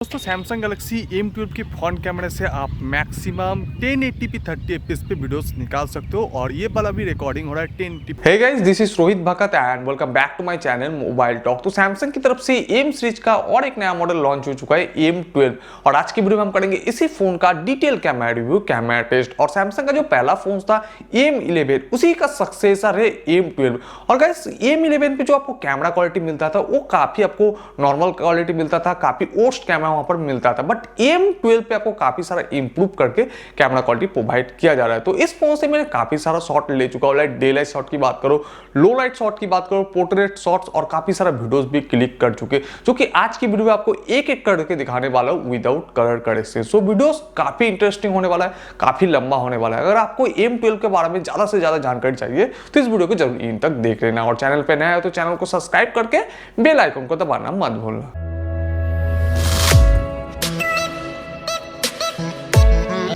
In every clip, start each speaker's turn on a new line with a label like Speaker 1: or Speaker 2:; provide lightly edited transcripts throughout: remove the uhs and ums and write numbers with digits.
Speaker 1: दोस्तों Samsung Galaxy M12 के front कैमरे से आप मैक्सिमम 1080p 30fps पे वीडियोस निकाल सकते हो और ये वाला भी रिकॉर्डिंग हो रहा है 1080p।
Speaker 2: Hey guys, this is Rohit Bhagat and welcome back to my channel mobile talk. तो सैमसंग की तरफ से एम सीरीज का और एक नया मॉडल लॉन्च हो चुका है M12 और आज की वीडियो में हम करेंगे इसी फोन का detail camera review, camera test. और सैमसंग का जो पहला फोन था M11 उसी का सक्सेसर है M12। और गाइस M11 पे जो आपको कैमरा क्वालिटी मिलता था वो काफी आपको नॉर्मल क्वालिटी मिलता था, काफी ओस्ट कैमरा वहां पर मिलता था, बट M12 पे आपको काफी सारा इंप्रूव करके कैमरा क्वालिटी प्रोवाइड किया जा रहा है। तो इस फोन से मैंने काफी सारा शॉट ले चुका हूं, लाइक डे लाइट शॉट की बात करो, लो लाइट शॉट की बात करो, पोर्ट्रेट शॉट्स और काफी सारा वीडियोस भी क्लिक कर चुके, जो कि आज की वीडियो में आपको एक एक करके दिखाने वाला हूं विदाउट कलर करेक्शन। सो वीडियोस काफी इंटरेस्टिंग होने वाला है, काफी लंबा होने वाला है। अगर आपको M12 के बारे में ज्यादा से ज्यादा जानकारी चाहिए तो इस वीडियो को जरूर इन तक देख लेना और चैनल पे नया है तो चैनल को सब्सक्राइब करके बेल आइकन को दबाना मत भूलना।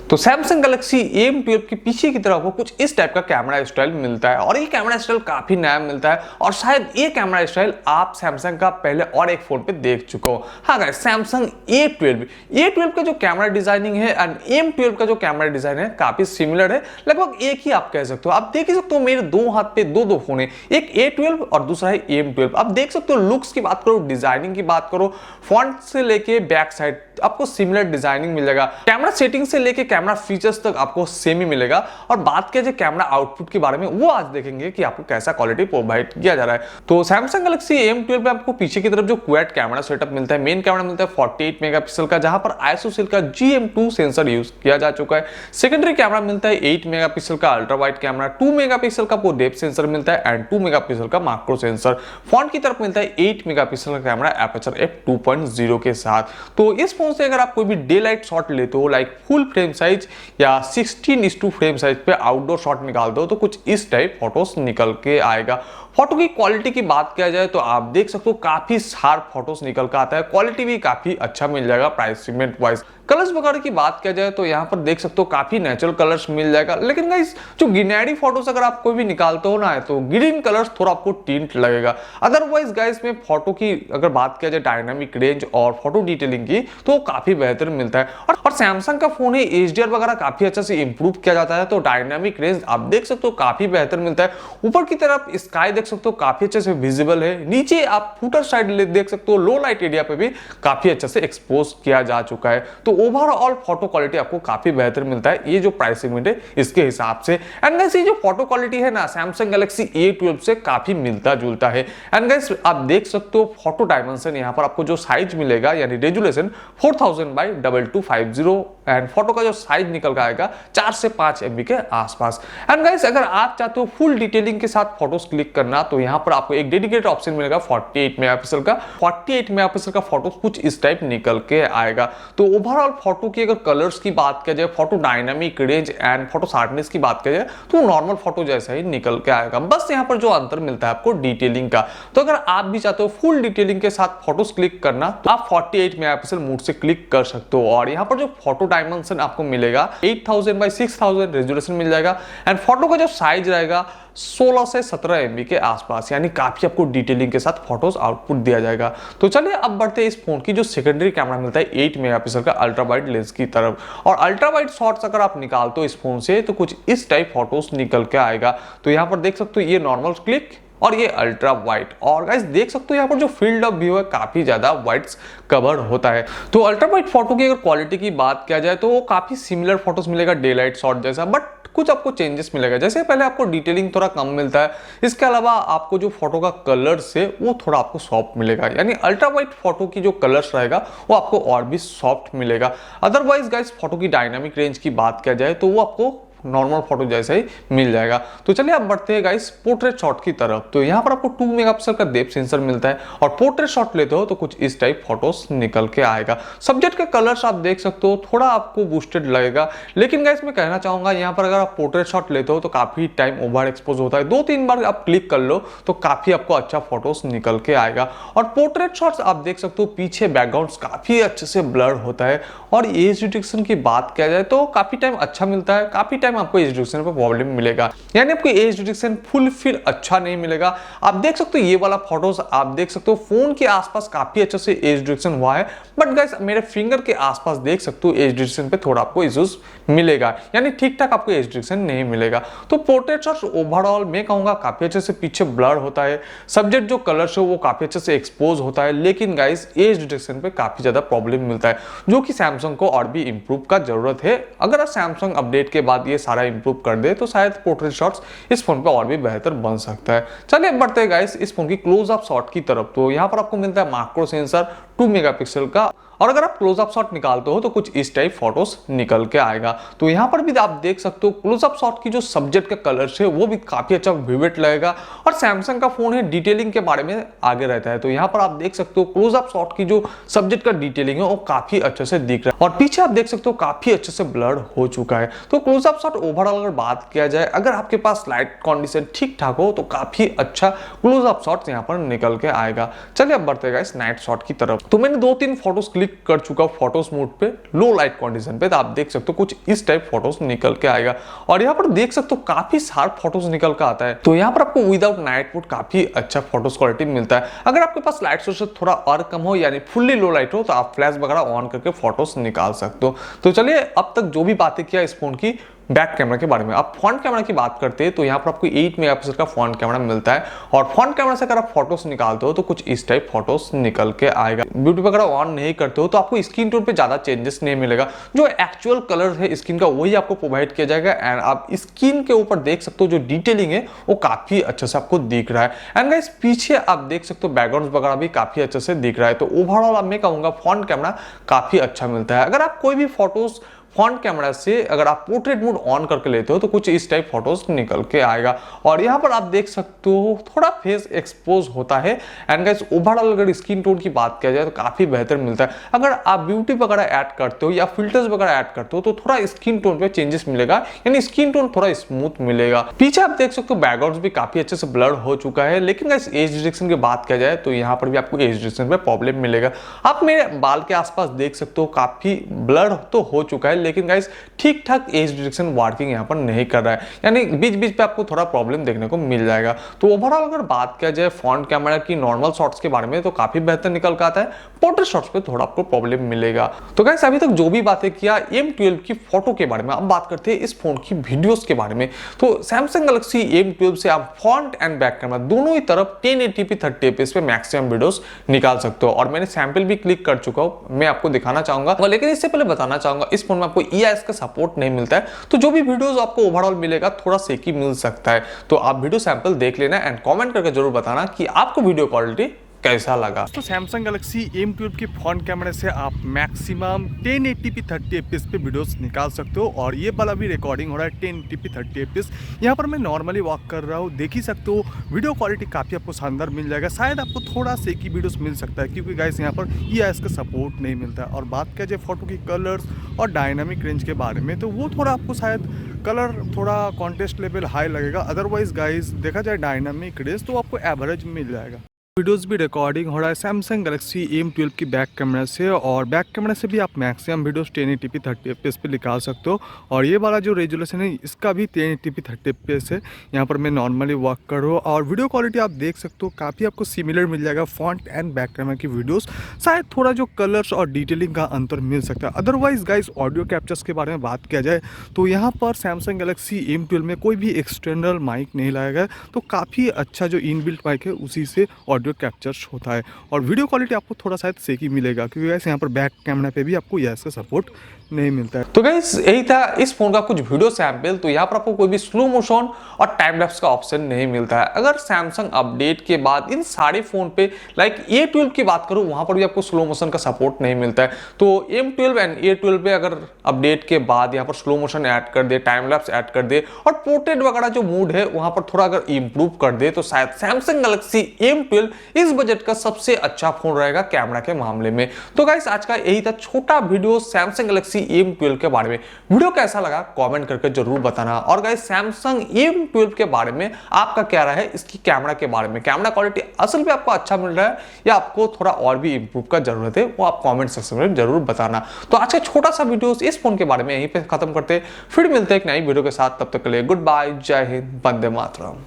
Speaker 2: तो सैमसंग गैलेक्सी M12 के पीछे की तरफ आपको कुछ इस टाइप का कैमरा स्टाइल मिलता है और ये कैमरा स्टाइल काफी नया मिलता है और शायद ये कैमरा स्टाइल आप सैमसंग का पहले और एक फोन पे देख चुके हो। हाँ गाइस, सैमसंग A12 का जो कैमरा डिजाइनिंग है एंड M12 का जो कैमरा डिजाइन है काफी सिमिलर है, लगभग एक ही आप कह सकते हो। आप देख ही सकते हो मेरे दो हाथ पे दो फोन है, एक A12 और दूसरा है M12। आप देख सकते हो लुक्स की बात करो, डिजाइनिंग की बात करो, फ्रंट से लेके बैक साइड आपको सिमिलर डिजाइनिंग मिलेगा, कैमरा सेटिंग से लेके कैमरा फीचर्स तक आपको सेम ही मिलेगा। और बात किया जाए कैमरा आउटपुट के बारे में, वो आज देखेंगे कि आपको कैसा क्वालिटी प्रोवाइड किया जा रहा है। तो सैमसंग गैलेक्सी M12 में आपको पीछे की तरफ जो क्वाड कैमरा सेटअप मिलता है, मेन कैमरा मिलता है 48 मेगापिक्सल का, जहां पर आइसोसेल का GM2 सेंसर यूज किया जा चुका है। सेकेंडरी कैमरा मिलता है 8 मेगापिक्सल का अल्ट्रा वाइड कैमरा, 2 मेगापिक्सल का डेप्थ सेंसर मिलता है एंड 2 मेगापिक्सल का मैक्रो सेंसर। फ्रंट की तरफ मिलता है 8 मेगापिक्सल का कैमरा एपर्चर f2.0 के साथ। तो इस फोन से अगर आप कोई भी डे लाइट शॉट लेते हो, लाइक फुल फ्रेम साइज या 16:2 फ्रेम साइज पे आउटडोर शॉट निकाल दो तो कुछ इस टाइप फोटोज निकल के आएगा। फोटो की क्वालिटी की बात किया जाए तो आप देख सकते हो काफी शार्प फोटोज निकल के आता है, क्वालिटी भी काफी अच्छा मिल जाएगा प्राइस सेगमेंट वाइज। कलर्स वगैरह की बात किया जाए तो यहाँ पर देख सकते हो काफी नेचुरल कलर्स मिल जाएगा, लेकिन गाइस जो गिनैरी फोटोज अगर आप कोई भी निकालते हो ना तो ग्रीन कलर्स थोड़ा आपको टिंट लगेगा। अदरवाइज गाइस में फोटो की अगर बात किया जाए डायनामिक रेंज और फोटो डिटेलिंग की तो काफी बेहतर मिलता है। और सैमसंग का फोन है, HDR वगैरह काफी अच्छा से इंप्रूव किया जाता है, तो डायनामिक रेंज आप देख सकते हो काफी बेहतर मिलता है। ऊपर की तरफ स्काई देख सकते हो काफी अच्छे से विजिबल है, नीचे आप फुटर साइड देख सकते हो लो लाइट एरिया पे भी काफी अच्छे से एक्सपोज किया जा चुका है। तो ओवरऑल फोटो क्वालिटी आपको काफी बेहतर मिलता है, ये जो प्राइस सेगमेंट है इसके हिसाब से। एंड गाइस ये जो फोटो क्वालिटी है ना सैमसंग गैलेक्सी A12 से काफी मिलता जुलता है। एंड गाइस आप देख सकते हो फोटो डायमेंशन, यहाँ पर आपको जो साइज मिलेगा यानी रेजुलेशन 4000x2250 एंड फोटो का जो साइज निकल कर आएगा 4 से 5 MB के आसपास। एंड गाइस अगर आप चाहते हो फुल डिटेलिंग के साथ फोटोज क्लिक करना तो यहाँ पर आपको एक डेडिकेटेड ऑप्शन मिलेगा 48 मेगापिक्सल का। 48 मेगापिक्सल का फोटो कुछ इस टाइप निकल के आएगा। तो ओवरऑल फोटो की अगर कलर्स की बात किया जाए, photo dynamic range and photo sharpness की बात किया जाए तो नॉर्मल फोटो जैसा ही निकल के आएगा। बस यहाँ पर जो अंतर मिलता है आपको डिटेलिंग का। तो अगर आप भी चाहते हो फुल डिटेलिंग के साथ फोटोज क्लिक करना तो आप 48 मेगापिक्सल मोड से क्लिक कर सकते हो। और यहाँ पर जो फोटो डायमेंशन आपको मिलेगा 8000x6000 रेजोल्यूशन मिल जाएगा एंड फोटो का जो साइज रहेगा 16 से 17 MB के आसपास, यानी काफी आपको डिटेलिंग के साथ फोटोज आउटपुट दिया जाएगा। तो चलिए अब बढ़ते हैं इस फोन की जो सेकेंडरी कैमरा मिलता है 8 मेगापिक्सल का अल्ट्रा वाइड लेंस की तरफ। और अल्ट्रा वाइड शॉट्स अगर आप निकालते हो इस फोन से तो कुछ इस टाइप फोटोज निकल के आएगा। तो यहाँ पर देख सकते हो ये नॉर्मल क्लिक और ये अल्ट्रा वाइड। और गाइस देख सकते हो यहाँ पर जो फील्ड ऑफ व्यू है काफी ज्यादा वाइड्स कवर होता है। तो अल्ट्रा वाइड फोटो की अगर क्वालिटी की बात किया जाए तो वो काफी सिमिलर फोटोज मिलेगा डे लाइट शॉट जैसा, बट कुछ आपको चेंजेस मिलेगा। जैसे पहले आपको डिटेलिंग थोड़ा कम मिलता है, इसके अलावा आपको जो फोटो का कलर्स है वो थोड़ा आपको सॉफ्ट मिलेगा, यानी अल्ट्रा वाइड फोटो की जो कलर्स रहेगा वो आपको और भी सॉफ्ट मिलेगा। अदरवाइज गाइस फोटो की डायनामिक रेंज की बात किया जाए तो वो आपको नॉर्मल फोटो जैसा ही मिल जाएगा। तो चलिए अब बढ़ते हैं गाइस पोर्ट्रेट शॉट की तरफ। तो यहाँ पर आपको 2 मेगापिक्सल का डेप्थ सेंसर मिलता है और पोर्ट्रेट शॉट लेते हो तो कुछ इस टाइप फोटोज निकल के आएगा। सब्जेक्ट के कलर्स आप देख सकते हो थोड़ा आपको बूस्टेड लगेगा, लेकिन गाइस मैं कहना चाहूंगा यहाँ पर अगर आप पोर्ट्रेट शॉट लेते हो तो काफी टाइम ओवर एक्सपोज होता है, 2-3 बार आप क्लिक कर लो तो काफी आपको अच्छा फोटोज निकल के आएगा। और पोर्ट्रेट शॉट्स आप देख सकते हो पीछे बैकग्राउंड काफी अच्छे से ब्लर होता है। और एज डिटेक्शन की बात किया जाए तो काफी टाइम अच्छा मिलता है, काफी टाइम टाइम आपको एज डिटेक्शन पे प्रॉब्लम मिलेगा, यानी आपको एज डिटेक्शन फुल फिल अच्छा नहीं मिलेगा। आप देख सकते हो ये वाला फोटोज आप देख सकते हो फोन के आसपास काफी अच्छे से एज डिटेक्शन हुआ है, बट गाइस मेरे फिंगर के आसपास देख सकते हो एज डिटेक्शन पे थोड़ा आपको इश्यूज मिलेगा, यानी ठीक ठाक आपको एज डिटेक्शन नहीं मिलेगा। तो पोर्ट्रेट शॉट्स ओवरऑल मैं कहूंगा काफी अच्छे से पीछे ब्लर होता है, सब्जेक्ट जो कलर है वो काफी अच्छे से एक्सपोज होता है, लेकिन गाइस एज डिटेक्शन पे काफी ज्यादा प्रॉब्लम मिलता है, जो कि सैमसंग को और भी इंप्रूव का जरूरत है। अगर सैमसंग अपडेट के बाद ये सारा इंप्रूव कर दे तो शायद पोर्ट्रेट शॉट्स इस फोन पे और भी बेहतर बन सकता है। चलिए बढ़ते हैं गाइस इस फोन की क्लोज अप शॉट की तरफ। तो यहाँ पर आपको मिलता है मैक्रो सेंसर 2 मेगापिक्सल का, और अगर आप क्लोज अप शॉट निकालते हो तो कुछ इस टाइप फोटोज निकल के आएगा। तो यहाँ पर भी आप देख सकते हो क्लोज अप शॉट की जो सब्जेक्ट का कलर है वो भी काफी अच्छा विविड लगेगा, और सैमसंग का फोन है डिटेलिंग के बारे में आगे रहता है। तो यहाँ पर आप देख सकते हो क्लोज अप शॉट की जो सब्जेक्ट का डिटेलिंग है वो काफी अच्छे से दिख रहा है, और पीछे आप देख सकते हो काफी अच्छे से ब्लर हो चुका है। तो क्लोज अप शॉट ओवरऑल अगर बात किया जाए, अगर आपके पास लाइट कंडीशन ठीक ठाक हो तो काफी अच्छा क्लोज अप शॉट यहाँ पर निकल के आएगा। चलिए अब बढ़ते हैं इस नाइट शॉट की तरफ। तो मैंने 2-3 फोटोज क्लिक कर चुका फोटोज मोड पे लो लाइट कंडीशन पे, तो आप देख सकते हो कुछ इस टाइप फोटोज निकल के आएगा, और यहाँ पर देख सकते हो काफी शार्प फोटोज निकल के आता है। तो यहाँ पर आपको विदाउट नाइट मोड काफी अच्छा फोटोज क्वालिटी मिलता है। अगर आपके पास लाइट सोर्स थोड़ा और कम हो, यानी फुल्ली लो लाइट हो, तो आप फ्लैश वगैरह ऑन करके फोटोज निकाल सकते हो। तो चलिए अब तक जो भी बातें किया इस फोन की बैक कैमरा के बारे में, अब फ्रंट कैमरा की बात करते हैं। तो यहाँ पर आपको 8 मेगापिक्सल का फ्रंट कैमरा मिलता है, और फ्रंट कैमरा से अगर आप फोटोज निकालते हो तो कुछ इस टाइप फोटोज निकल के आएगा। ब्यूटी वगैरह ऑन नहीं करते हो तो आपको स्किन टोन पे ज्यादा चेंजेस नहीं मिलेगा, जो एक्चुअल कलर है स्किन का वही आपको प्रोवाइड किया जाएगा। एंड आप स्किन के ऊपर देख सकते हो जो डिटेलिंग है वो काफी अच्छे से आपको दिख रहा है। एंड गाइस पीछे आप देख सकते हो बैकग्राउंड वगैरह भी काफी अच्छे से दिख रहा है। तो ओवरऑल मैं कहूंगा फ्रंट कैमरा काफी अच्छा मिलता है। अगर आप कोई भी फोटोज फ्रंट कैमरा से अगर आप पोर्ट्रेट मोड ऑन करके लेते हो तो कुछ इस टाइप फोटोज निकल के आएगा, और यहाँ पर आप देख सकते हो थोड़ा फेस एक्सपोज होता है। एंड गाइस ओवरऑल अगर स्किन टोन की बात किया जाए तो काफी बेहतर मिलता है। अगर आप ब्यूटी वगैरह ऐड करते हो या फिल्टर्स वगैरह ऐड करते हो तो थोड़ा स्किन टोन पे चेंजेस मिलेगा, यानी स्किन टोन थोड़ा स्मूथ मिलेगा। पीछे आप देख सकते हो बैकग्राउंड भी काफी अच्छे से ब्लर हो चुका है, लेकिन गाइस एज डिटेक्शन की बात किया जाए तो यहाँ पर भी आपको एज डिटेक्शन पे प्रॉब्लम मिलेगा। आप मेरे बाल के आसपास देख सकते हो काफी ब्लर तो हो चुका है, लेकिन गाइस ठीक ठाक एज डिटेक्शन वर्किंग यहाँ पर नहीं कर रहा है, यानी बीच बीच पे आपको थोड़ा प्रॉब्लम देखने को मिल जाएगा। तो ओवरऑल अगर बात किया जाए फ्रंट कैमरा की नॉर्मल शॉट्स के बारे में तो काफी बेहतर निकल के आता है, पोर्ट्रेट शॉट्स पे थोड़ा आपको प्रॉब्लम मिलेगा। तो गाइस अभी तक जो भी बातें किया M12 की फोटो के बारे में, अब बात करते हैं इस फोन की वीडियोस के बारे में। तो सैमसंग गैलेक्सी M12 से आप फ्रंट एंड बैक कैमरा दोनों ही तरफ 1080p 30fps पे मैक्सिमम वीडियोस निकाल सकते हो, और मैंने सैंपल भी क्लिक कर चुका हूं, मैं आपको दिखाना चाहूंगा। लेकिन इससे पहले बताना चाहूंगा इस फोन में आपको EIS का सपोर्ट नहीं मिलता है, तो जो भी वीडियोस आपको ओवरऑल मिलेगा थोड़ा सेकी मिल सकता है। तो आप वीडियो सैंपल देख लेना एंड कमेंट करके जरूर बताना कि आपको वीडियो क्वालिटी कैसा लगा।
Speaker 1: तो सैमसंग गैलेक्सी M12 के फ्रंट कैमरे से आप मैक्सिमम 1080p 30fps पे वीडियोस निकाल सकते हो, और ये वाला भी रिकॉर्डिंग हो रहा है 1080p 30fps। यहाँ पर मैं नॉर्मली वॉक कर रहा हूँ, देख ही सकते हो वीडियो क्वालिटी काफ़ी आपको शानदार मिल जाएगा। शायद आपको थोड़ा सेकी वीडियोस मिल सकता है क्योंकि गाइस यहाँ पर EIS का सपोर्ट नहीं मिलता है। और बात किया जाए फोटो की कलर्स और डायनामिक रेंज के बारे में तो वो थोड़ा आपको शायद कलर थोड़ा कॉन्टेस्ट लेवल हाई लगेगा, अदरवाइज गाइस देखा जाए डायनामिक रेंज तो आपको एवरेज मिल जाएगा। वीडियोस भी रिकॉर्डिंग हो रहा है सैमसंग गैलेक्सी M12 की बैक कैमरा से, और बैक कैमरा से भी आप मैक्सिमम वीडियोस 1080p 30fps पे निकाल सकते हो। और ये वाला जो रेजोल्यूशन है इसका भी 1080p 30fps है। यहाँ पर मैं नॉर्मली वर्क कर रहा हूँ, और वीडियो क्वालिटी आप देख सकते हो काफ़ी आपको सिमिलर मिल जाएगा फ्रंट एंड बैक कैमरा की वीडियोस। शायद थोड़ा जो कलर्स और डिटेलिंग का अंतर मिल सकता है। अदरवाइज गाइस ऑडियो कैप्चर्स के बारे में बात किया जाए तो यहाँ पर सैमसंग गैलेक्सी M12 में कोई भी एक्सटर्नल माइक नहीं लाया गया, तो काफ़ी अच्छा जो इनबिल्ट माइक है उसी से ऑडियो कैप्चर्स होता है, और वीडियो क्वालिटी आपको थोड़ा शायद सेकी मिलेगा क्योंकि गाइस यहाँ पर बैक कैमरा पे भी आपको EIS का सपोर्ट नहीं मिलता है।
Speaker 2: तो गाइस यही था इस फोन का कुछ वीडियो सैंपल। तो यहाँ पर आपको कोई भी स्लो मोशन और टाइम लैप्स का ऑप्शन नहीं मिलता है। अगर सैमसंग अपडेट के बाद इन सारे फोन पे लाइक A12 की बात करूँ वहां पर भी आपको स्लो मोशन का सपोर्ट नहीं मिलता है। तो M12 एंड A12 पे अगर अपडेट के बाद यहाँ पर स्लो मोशन ऐड कर दे, टाइम लैप्स ऐड कर दे और पोर्ट्रेट वगैरह जो मूड है वहां पर थोड़ा अगर इंप्रूव कर दे तो शायद सैमसंग गैलेक्सी M12 इस बजट का सबसे अच्छा फोन रहेगा कैमरा के मामले में। तो गाइस आज का यही था छोटा वीडियो सैमसंग गैलेक्सी M12 के बारे में। वीडियो कैसा लगा कमेंट करके जरूर बताना। और गाइस सैमसंग M12 के बारे में आपका क्या राय है, इसकी कैमरा के बारे में, कैमरा क्वालिटी असल में आपको अच्छा मिल रहा है या आपको थोड़ा और भी इंप्रूव का जरूरत है, वो आप कमेंट सेक्शन में जरूर बताना। तो आज का छोटा सा वीडियो इस फोन के बारे में यहीं पे खत्म करते हैं, फिर मिलते हैं एक नई वीडियो के साथ। तब तक के लिए गुड बाय, जय हिंद, वंदे मातरम।